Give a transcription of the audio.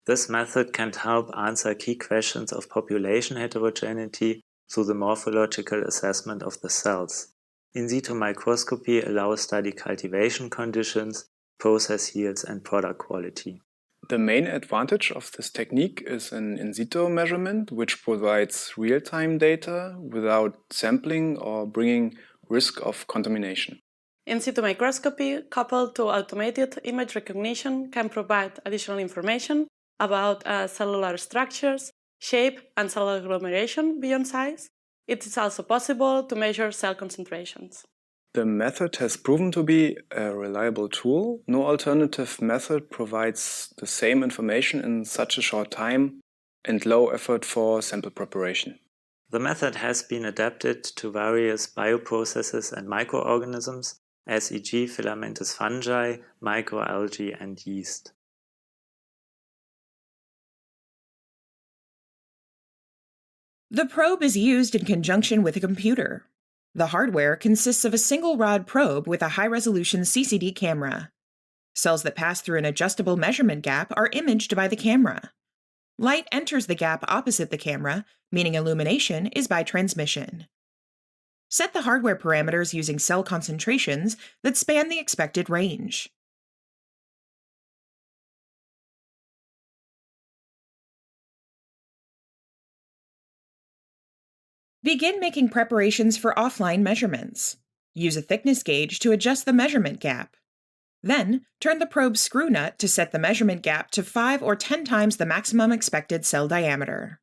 This method can help answer key questions of population heterogeneity through the morphological assessment of the cells. In situ microscopy allows study cultivation conditions, process yields, and product quality. The main advantage of this technique is an in situ measurement, which provides real-time data without sampling or bringing risk of contamination. In situ microscopy, coupled to automated image recognition, can provide additional information about cellular structures, shape, and cell agglomeration beyond size. It is also possible to measure cell concentrations. The method has proven to be a reliable tool. No alternative method provides the same information in such a short time and low effort for sample preparation. The method has been adapted to various bioprocesses and microorganisms, as e.g. filamentous fungi, microalgae, and yeast. The probe is used in conjunction with a computer. The hardware consists of a single rod probe with a high-resolution CCD camera. Cells that pass through an adjustable measurement gap are imaged by the camera. Light enters the gap opposite the camera, meaning illumination is by transmission. Set the hardware parameters using cell concentrations that span the expected range. Begin making preparations for offline measurements. Use a thickness gauge to adjust the measurement gap. Then, turn the probe's screw nut to set the measurement gap to 5 or 10 times the maximum expected cell diameter.